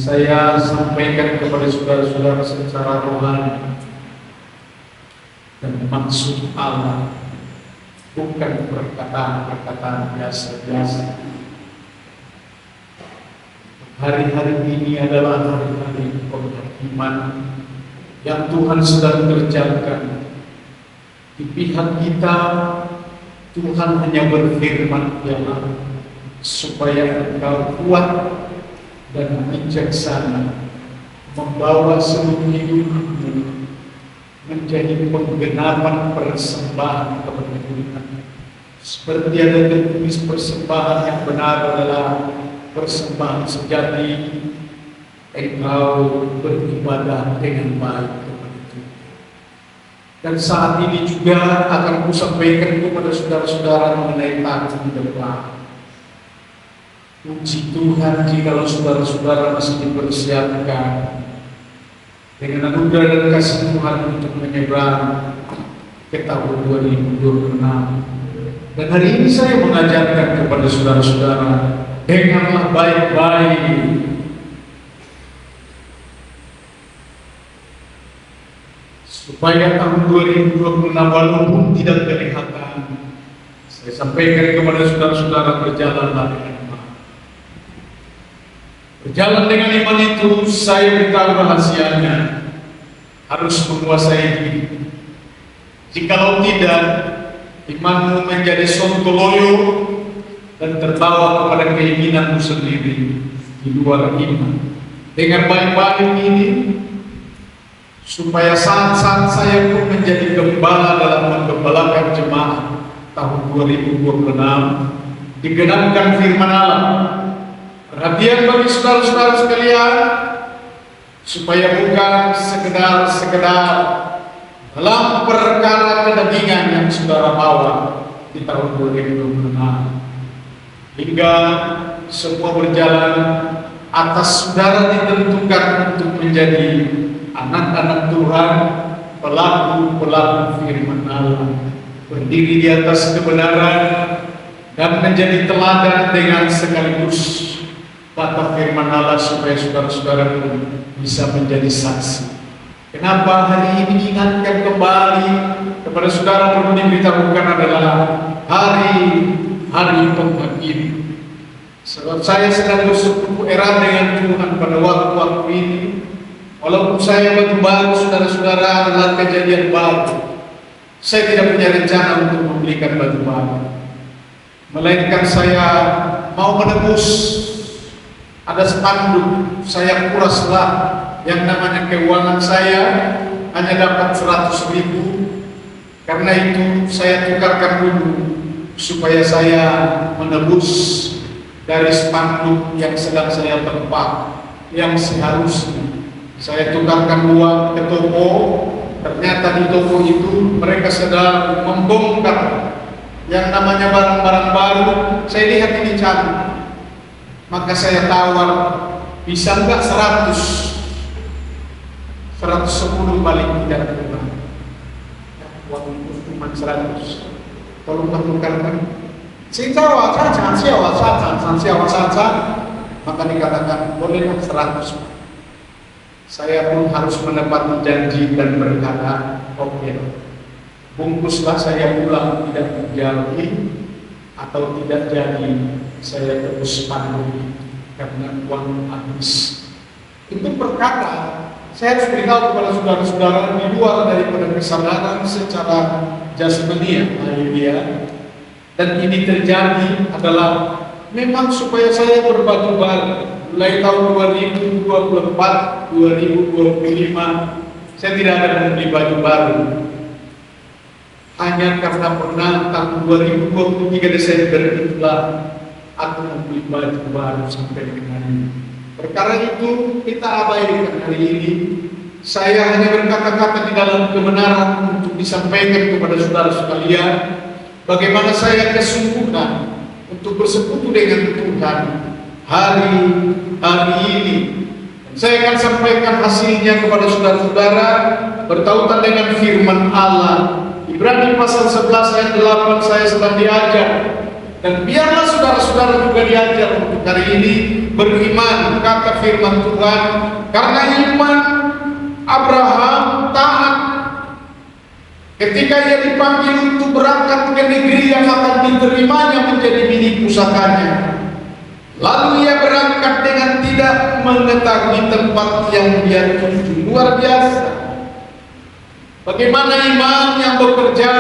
saya sampaikan kepada saudara-saudara secara rohani dan maksud Allah, bukan perkataan-perkataan biasa-biasa. Hari-hari ini adalah hari-hari penghakiman yang Tuhan sedang kerjakan. Di pihak kita, Tuhan hanya berfirman supaya engkau kuat dan bijaksana, membawa seluruh hidupmu menjadi penggenapan persembahan kepada Tuhan. Seperti ada tertulis, persembahan yang benar adalah persembahan sejati, engkau beribadah dengan baik kepada Tuhan. Dan saat ini juga akan kusampaikan kepada saudara-saudara mengenai tahun depan. Puji Tuhan jikalau saudara-saudara masih dipersiapkan dengan anugerah dan kasih Tuhan untuk menyeberang ke tahun 2026. Dan hari ini saya mengajarkan kepada saudara-saudara, dengarlah baik-baik. Supaya tahun 2026 walaupun tidak kelihatan, saya sampaikan kepada saudara-saudara, berjalanlah dengan iman. Berjalan dengan iman itu, saya beritahu rahasianya, harus menguasai diri. Jikalau tidak, imanmu menjadi sontoloyo dan terbawa kepada keinginanmu sendiri di luar iman. Dengar baik-baik ini, supaya saat-saat saya pun menjadi gembala dalam menggembalakan jemaat tahun 2026, digenapkan firman Allah. Perhatian bagi saudara-saudara sekalian, supaya bukan sekedar dalam perkara kedagingan yang saudara bawa di tahun 2026, hingga semua berjalan atas saudara ditentukan untuk menjadi anak-anak Tuhan, pelaku-pelaku firman Allah, berdiri di atas kebenaran dan menjadi teladan dengan sekaligus kata firman Allah, supaya saudara-saudara bisa menjadi saksi. Kenapa hari ini diingatkan kembali kepada saudara perlu diberitahukan adalah hari penghakiman. Sebab saya sedang bersekutu erat dengan Tuhan pada waktu-waktu ini. Walaupun saya batu baru, saudara-saudara, adalah kejadian baru. Saya tidak punya rencana untuk membelikan batu baru, melainkan saya mau menebus. Ada spanduk, saya kuraslah yang namanya keuangan saya hanya dapat 100.000. Karena itu saya tukarkan dulu supaya saya menebus dari spanduk yang sedang saya tempat, yang seharusnya saya tukarkan uang ke toko. Ternyata di toko itu mereka sedang membongkar yang namanya barang-barang baru. Saya lihat ini cantik, maka saya tawar, bisa enggak 110 balik tidak kurang. Uang itu cuma 100, tolonglah tukarkan. Maka dikatakan bolehlah 100. Saya pun harus menepati janji dan berkata, oke, bungkuslah saya pulang, tidak terjadi atau tidak jadi, saya terus pandemi karena uang habis. Itu perkara saya harus beritahu kepada saudara-saudara di luar daripada kesadaran secara jasmani, ya. Dan ini terjadi adalah memang supaya saya berbatu baru. Mulai tahun 2024, 2025, saya tidak ada membeli baju baru. Hanya karena pernah tahun 2023 Desember itulah aku membeli baju baru sampai dengan ini. Perkara itu kita abaikan hari ini. Saya hanya berkata-kata di dalam kebenaran untuk disampaikan kepada saudara sekalian bagaimana saya kesungguhan untuk bersekutu dengan Tuhan hari ini. Saya akan sampaikan hasilnya kepada saudara-saudara bertautan dengan firman Allah. Ibrani pasal 11 ayat 8 saya sedang diajar Dan biarlah saudara-saudara juga diajar untuk hari ini beriman, kata firman Tuhan, karena iman Abraham taat ketika ia dipanggil untuk berangkat ke negeri yang akan diterimanya menjadi milik pusakanya. Lalu ia berangkat dengan tidak mengetahui tempat yang dia tuju. Luar biasa. Bagaimana iman yang bekerja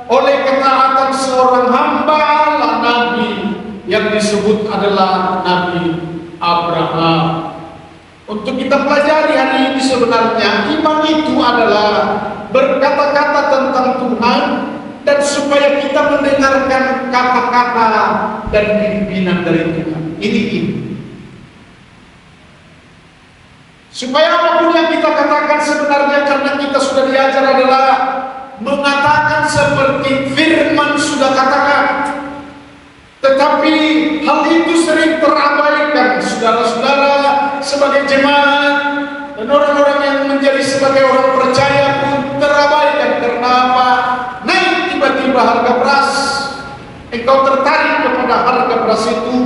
oleh ketaatan seorang hamba Allah Nabi yang disebut adalah Nabi Abraham. Untuk kita pelajari hari ini sebenarnya iman itu adalah berkata-kata tentang Tuhan dan supaya kita mendengarkan kata-kata dan pimpinan dari Tuhan. Ini. Supaya apapun yang kita katakan sebenarnya karena kita sudah diajar adalah mengatakan seperti firman sudah katakan. Tetapi hal itu sering terabaikan saudara-saudara sebagai jemaat dan orang-orang yang menjadi sebagai orang percaya pun terabaikan. Karena apa? Naik tiba-tiba harga beras, engkau tertarik kepada harga beras itu.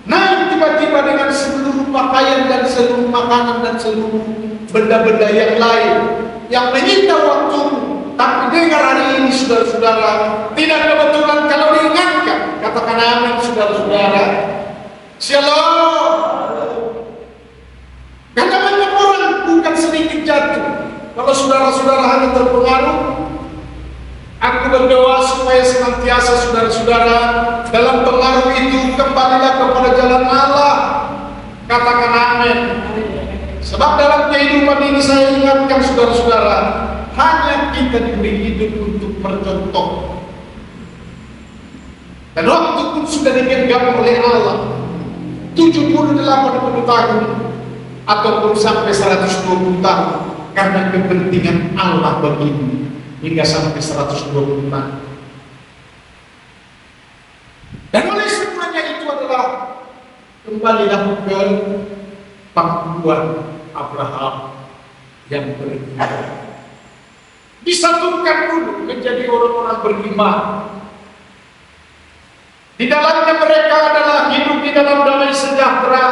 Naik tiba-tiba dengan seluruh pakaian dan seluruh makanan dan seluruh benda-benda yang lain yang menyita waktu. Tapi dengar hari ini saudara-saudara, tidak kebetulan kalau diingatkan. Katakan amin saudara-saudara. Shalom. Karena banyak orang bukan sedikit jatuh. Kalau saudara-saudara hanya terpengaruh, aku berdoa supaya senantiasa saudara-saudara dalam pengaruh itu kembalilah kepada jalan Allah. Katakan amin. Sebab dalam kehidupan ini saya ingatkan saudara-saudara, hanya kita diberi hidup untuk bercontoh. Dan waktu pun sudah digenggam oleh Allah 70-80 tahun ataupun sampai 120 tahun karena kepentingan Allah begini hingga sampai 120 tahun. Dan oleh semuanya itu adalah kembalilah ke pangkuan Abraham yang beriman. Disatukan dulu menjadi orang-orang beriman. Di dalamnya mereka adalah hidup di dalam damai sejahtera.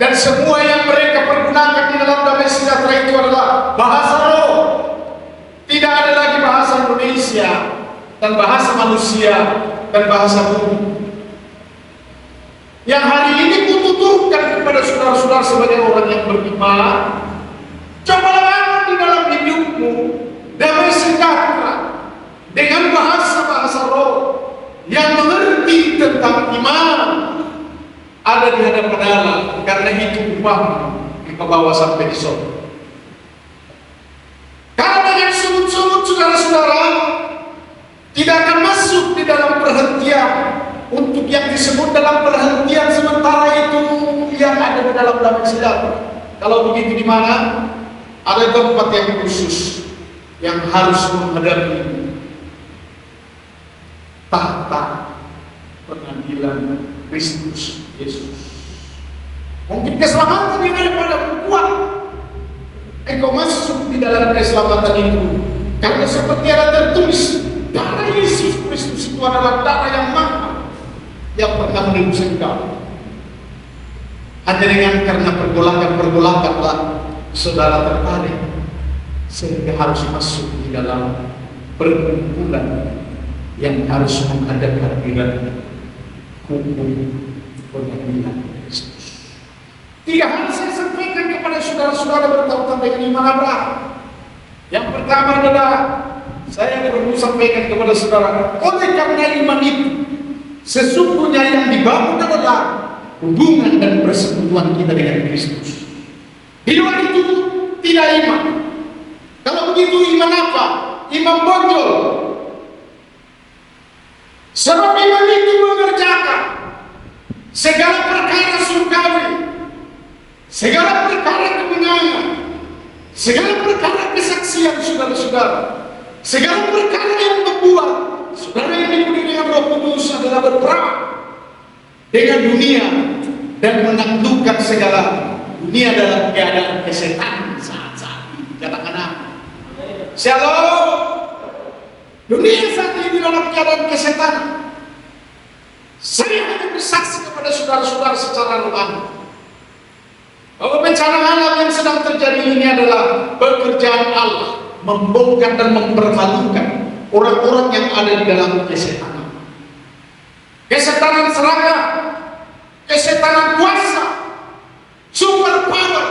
Dan semua yang mereka pergunakan di dalam damai sejahtera itu adalah bahasa roh. Tidak ada lagi bahasa Indonesia dan bahasa manusia dan bahasa bumi. Yang hari ini kututurkan kepada saudara-saudara sebagai orang yang beriman, cobalah di dalam hidupmu damai sejahtera dengan bahasa-bahasa roh yang mengerti tentang iman ada di hadapan Allah, karena itu upahmu engkau bawa sampai di surga. Karena yang surut-surut saudara-saudara tidak akan masuk di dalam perhentian. Untuk yang disebut dalam perhentian sementara itu yang ada di dalam damai sejahtera. Kalau begitu di mana? Ada tempat yang khusus yang harus menghadapi tahta pengadilan Kristus Yesus. Mungkin keselamatan yang ada pada kuat. Engkau masuk di dalam keselamatan itu karena seperti ada tertulis, darah Yesus Kristus itu adalah darah yang mahal yang pernah menebus engkau. Hanya dengan karena pergolakan-pergolakanlah saudara tertarik sehingga harus masuk di dalam perkumpulan yang harus menghadap hadirat hukum pengadilan Kristus. 3 hal saya sampaikan kepada saudara-saudara bertautan dengan iman Abraham. Yang pertama adalah saya perlu sampaikan kepada saudara, oleh karena iman itu sesungguhnya yang dibangun adalah hubungan dan persekutuan kita dengan Kristus. Di luar itu tidak iman. Kalau begitu iman apa? Iman bonjol. Sebab iman itu mengerjakan segala perkara surgawi, segala perkara kemenangan, segala perkara kesaksian saudara-saudara, segala perkara yang membuat saudara yang dipenuhi dengan Roh Kudus adalah berperang dengan dunia dan menaklukkan segala dunia dalam keadaan kesetanan saat-saat ini. Katakan apa? Shalom. Dunia saat ini dalam keadaan kesetanan. Saya hanya bersaksi kepada saudara-saudara secara rohani bahwa bencana alam yang sedang terjadi ini adalah pekerjaan Allah membongkar dan mempermalukan orang-orang yang ada di dalam kesetanan. Kesetanan seragam, kesetanan kuasa, super power,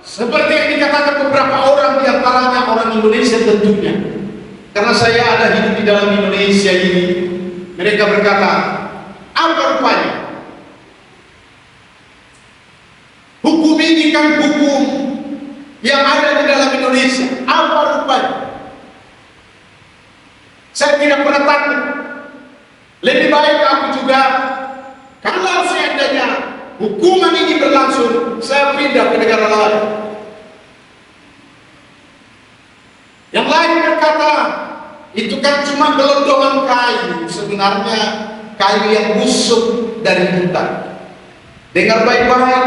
seperti yang dikatakan beberapa orang, di antaranya orang Indonesia tentunya. Karena saya ada hidup di dalam Indonesia ini, mereka berkata, apa rupanya? Hukum ini kan hukum yang ada di dalam Indonesia. Apa rupanya? Saya tidak pernah takut. Lebih baik aku juga, kalau seandainya hukuman ini berlangsung, saya pindah ke negara lain. Yang lain berkata, itu kan cuma gelondongan kayu, sebenarnya kayu yang busuk dari hutan. Dengar baik-baik,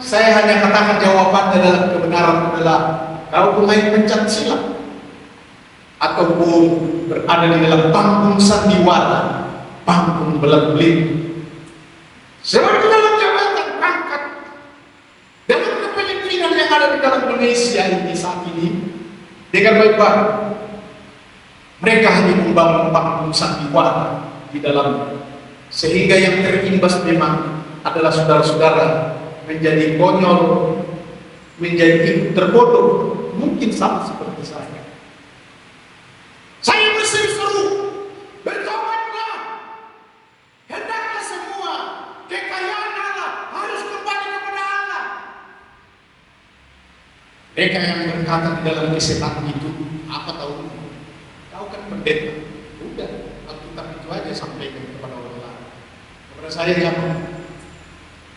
saya hanya katakan jawabannya dalam kebenaran adalah kau pemain pencak silat ataupun berada di dalam panggung sandiwara, panggung belat-belit. Sebab di dalam jabatan pangkat, dalam kepemimpinan yang ada di dalam Indonesia ini saat ini, dengar baik-baik, mereka hanya membangun panggung sandiwara di dalam, sehingga yang terimbas memang adalah saudara-saudara menjadi konyol, menjadi terbodoh, mungkin sama seperti saya. Saya berseru-seru, bertobatlah, hendaklah semua kekayaan Allah harus kembali kepada Allah. Mereka yang berkata di dalam kesetanan itu, apa tahu? Tahu kan pendeta? Udah, Alkitab itu aja sampaikan kepada orang lain. Kepada saya jangan.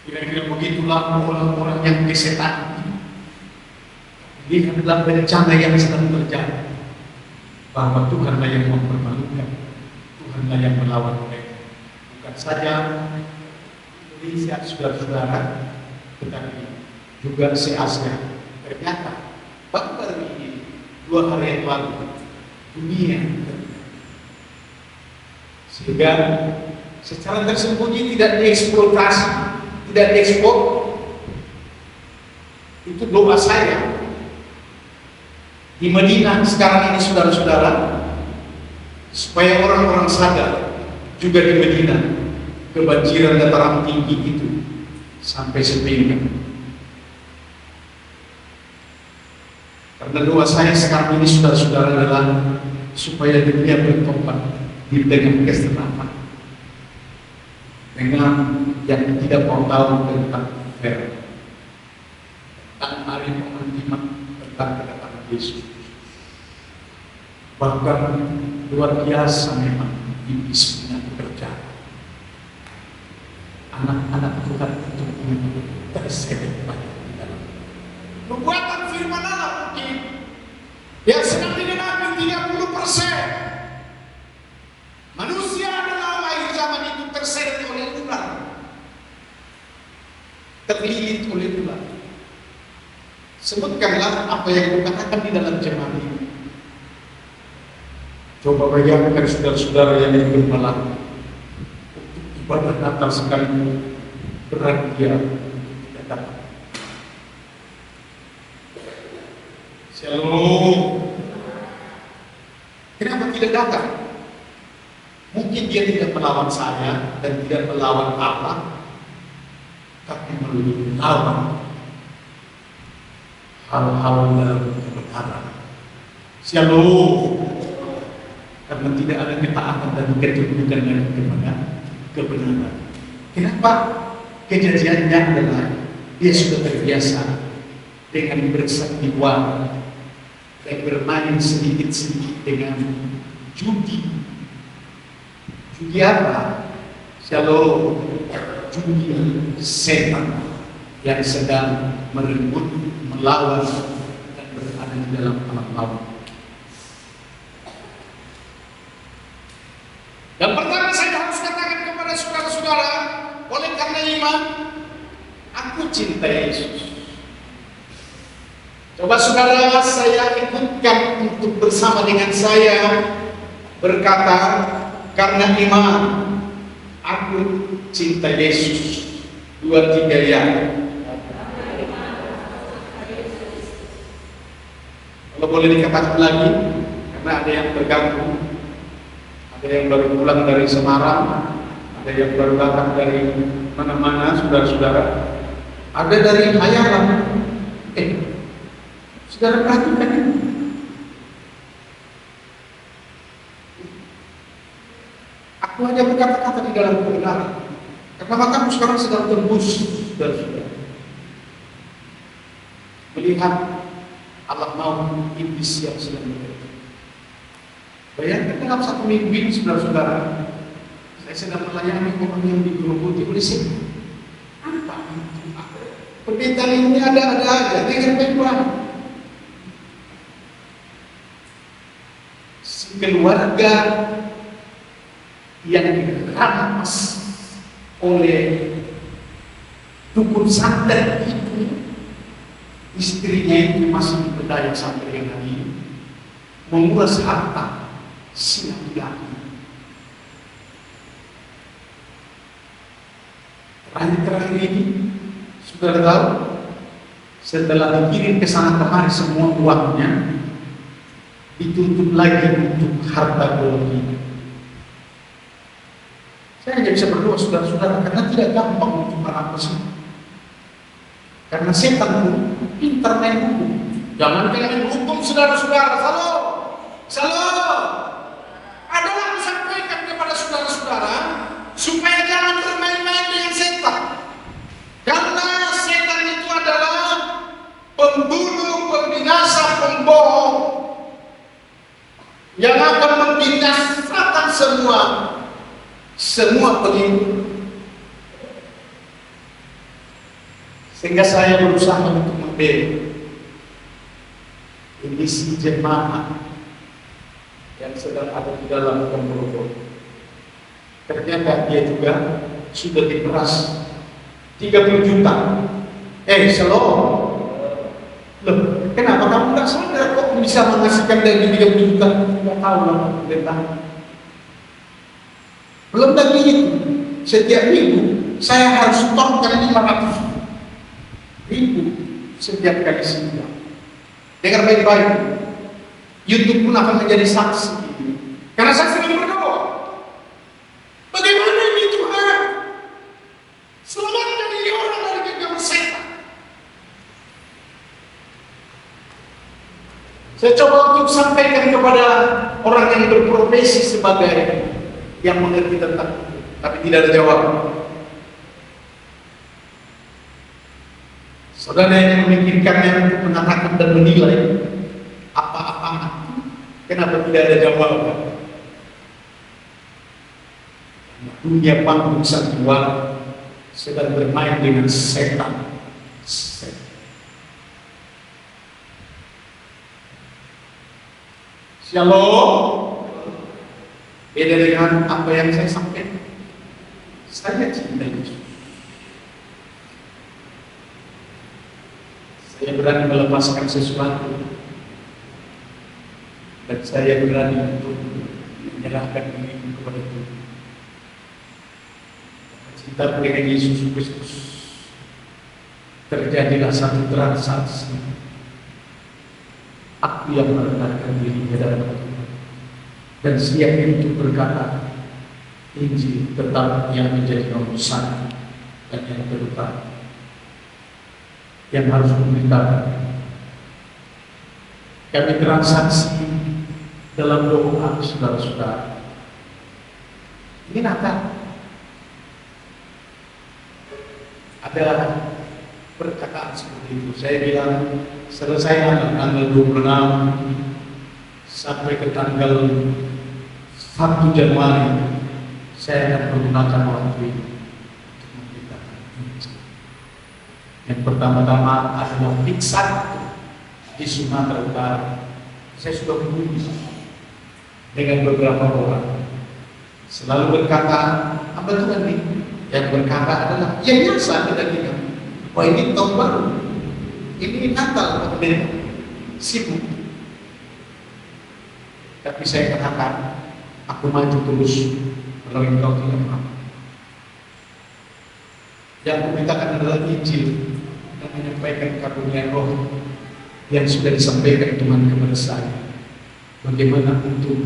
Kira-kira begitulah orang-orang yang kesetanan. Lihatlah bencana yang sedang terjadi, bahwa Tuhanlah yang mempermalukan, Tuhanlah yang melawan mereka. Bukan saja Indonesia, saudara-saudara, tetapi juga se-Asia. Ternyata baru ini 2 hari yang lalu dunia, sehingga secara tersembunyi tidak dieksploitasi, tidak diekspor. Itu doa saya di Madinah sekarang ini, saudara-saudara, supaya orang-orang sadar juga di Madinah kebanjiran dataran tinggi itu sampai sepinggang. Karena doa saya sekarang ini, saudara-saudara, adalah supaya dunia bertobat di tengah kesenapan, dengan yang tidak mau tahu tentang fair, tentang hari penghakiman, tentang kedatangan Yesus. Bahkan luar biasa memang iblis punya pekerjaan. Anak-anak Tuhan itu terseret banyak di dalam perbuatan firman Allah mungkin yang sedang digenapi 30%. Manusia dalam akhir zaman itu terseret oleh ular, terlilit oleh ular. Sebutkanlah apa yang kukatakan di dalam jemaat ini. Coba bayangkan saudara-saudara yang hidup malam untuk ibadah Natal sekalipun berat dia tidak dapat. Shalom. Kenapa tidak datang? Mungkin dia tidak melawan saya dan tidak melawan Allah, tapi melawan hal-hal dalam kebenaran. Shalom. Karena tidak ada ketaatan dan ketundukan dari kebenaran. Kenapa? Kejadiannya adalah dia sudah terbiasa dengan bersandiwara dan bermain sedikit-sedikit dengan judi. Judi apa? Shalom. Judi setan yang sedang merenggut, melawan, dan berada di dalam alam laut. Dan pertama saya harus katakan kepada saudara-saudara, oleh karena iman, aku cinta Yesus. Coba saudara, saya ikutkan untuk bersama dengan saya berkata, karena iman. Aku cinta Yesus. 2, 3 ya. Kalau boleh dikatakan lagi, karena ada yang terganggu, ada yang baru pulang dari Semarang, ada yang baru datang dari mana-mana, saudara-saudara, ada dari Hayalan. Saudara perhatikan ini. Aku hanya berkata-kata di dalam kebenaran. Karena mataku sekarang sedang tembus, saudara-saudara. Melihat Allah mau iblis yang sedang bekerja. Bayangkan dalam 1 minggu ini, saudara-saudara, saya sedang melayani orang yang digerogoti oleh setan. Apa itu? Pendeta ini ada-ada aja, dengar baik-baik. Keluarga yang dirampas oleh dukun santet itu, istrinya itu masih berdaya sampai dengan hari ini, menguras harta si laki-laki. Terakhir ini, sudah tahu, setelah dikirim ke sana kemari semua uangnya, dituntut lagi untuk harta golongan. Saya hanya bisa berdoa, saudara-saudara, karena tidak gampang untuk merampas itu. Karena setan pun pintar main hukum. Jangan main hukum, saudara-saudara. Salah. Adalah aku sampaikan kepada saudara-saudara supaya jangan bermain-main dengan setan. Karena setan itu adalah pembunuh, pembinasa, pembohong yang akan membinasakan semua pengikut. Sehingga saya berusaha untuk membela ini si jemaat yang sedang ada di dalam pemberontak. Ternyata dia juga sudah diperas 30 juta. Loh, kenapa kamu nggak sadar kok bisa menghasilkan dari 30 juta? Nggak tahu lah, pendeta. Belum lagi itu, setiap minggu saya harus setorkan 500.000 setiap kali sidang. Dengar baik-baik, YouTube pun akan menjadi saksi. Karena saksi ini berdoa. Bagaimana ini Tuhan? Selamatkan ini orang dari genggaman setan. Saya coba untuk sampaikan kepada orang yang berprofesi sebagai yang mengerti tentang itu, tapi tidak ada jawaban. Saudara yang memikirkannya untuk mengatakan dan menilai apa-apa, kenapa tidak ada jawaban? Dunia panggung sandiwara sedang bermain dengan setan. Shalom. Beda dengan apa yang saya sampaikan. Saya cinta Yesus. Saya berani melepaskan sesuatu, dan saya berani untuk menyerahkan diri kepada Tuhan. Cinta dengan Yesus Kristus, terjadilah satu transaksi. Aku yang merendahkan diri dalam Tuhan dan siap untuk berkata Injil tetap yang menjadi nomor 1 dan yang terutama yang harus diberitakan. Kami transaksi dalam doa, saudara-saudara. Ini Natal. Ada perkataan seperti itu. Saya bilang selesai tanggal 26 sampai ke tanggal 1 Januari saya akan menggunakan waktu ini untuk memberitakan Injil. Yang pertama-tama adalah Pixar di Sumatera Utara. Saya sudah berhubung dengan beberapa orang, selalu berkata, apa Tuhan ini? Yang berkata adalah, ya biasa kita bilang, wah ini tahun baru, ini Natal, sibuk. Tapi saya katakan, aku maju terus kalau engkau tidak mau. Yang kumintakan adalah Injil dan menyampaikan karunia Roh yang sudah disampaikan Tuhan kepada saya. Bagaimana untuk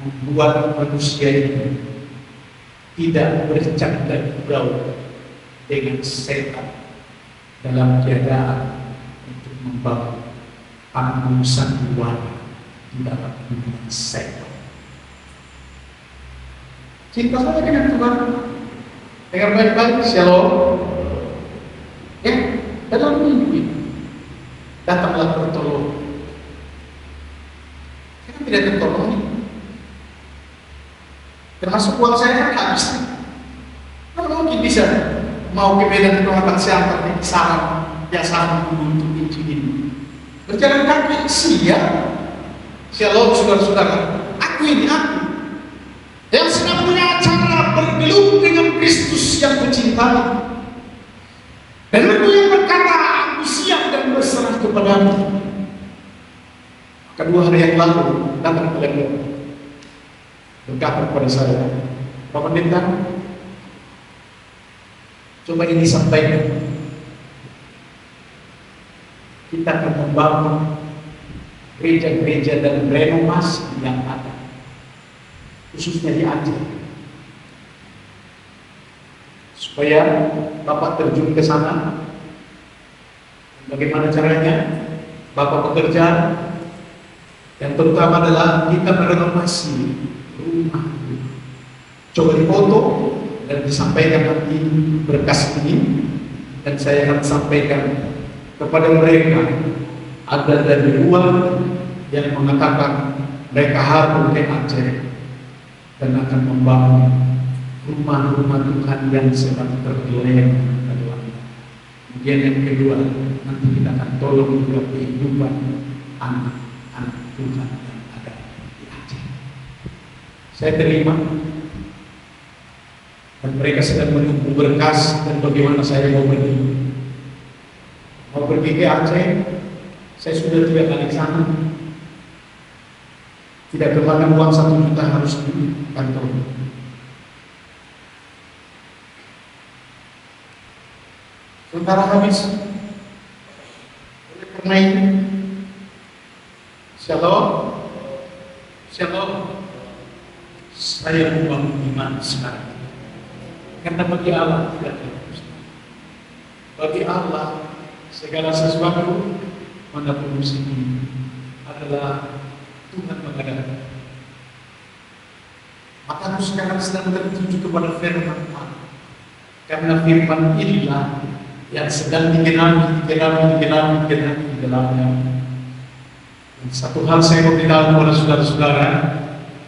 membuat manusia ini tidak bercanda gurau dengan setan dalam keadaan untuk membangun panggung sandiwara di dalam dunia setan. Cinta saya dengan Tuhan, dengar baik-baik, shalom. Ya, dalam minggu ini datanglah pertolongan. Kita tidak tertolong. Termasuk uang saya kan habis. Kalau mungkin bisa mau ke Medan ke Kota Siantar di Sarang biasa untuk Injil ini. Berjalan kaki siap. Shalom saudara-saudara. Aku yang sedang punya acara bergelut dengan Kristus yang kucintai. Dan aku yang berkata, aku siap dan berserah kepadamu. Kedua hari yang lalu datang pelengkap berkata kepada saya, Pak Pendeta, coba ini sampaikan. Kita akan membangun gereja-gereja dan renovasi yang ada, khususnya di Aceh, supaya Bapak terjun ke sana. Bagaimana caranya? Bapak bekerja, yang terutama adalah kita merenovasi rumah. Coba difoto dan disampaikan nanti berkas ini, dan saya akan sampaikan kepada mereka. Ada dari luar yang mengatakan mereka harus ke Aceh dan akan membangun rumah-rumah Tuhan yang sedang tergeleng. Kemudian yang kedua, nanti kita akan tolong juga kehidupan anak-anak Tuhan yang ada di Aceh. Saya terima, dan mereka sedang menunggu berkas dan bagaimana saya mau pergi ke Aceh. Saya sudah 3 kali sana, tidak kemakan uang 1 juta harus di kantor. Sementara habis oleh karena itu, shalom, saya membangun iman sekarang. Karena bagi Allah tidak ada mustahil. Bagi Allah segala sesuatu manapun musibah adalah Tuhan mengadakan. Maka aku sekarang sedang tertuju kepada firman Allah. Karena firman inilah yang sedang digenapi di dalamnya. Satu hal saya mau beritahu kepada saudara-saudara,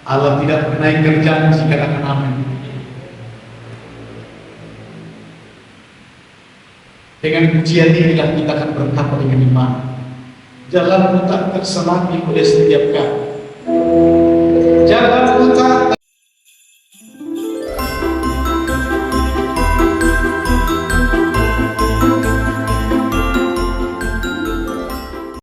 Allah tidak pernah ingkar janji, katakan amin. Dengan ujian inilah kita akan berkata dengan iman. Jalanmu tak terselami oleh setiap kali. Jalan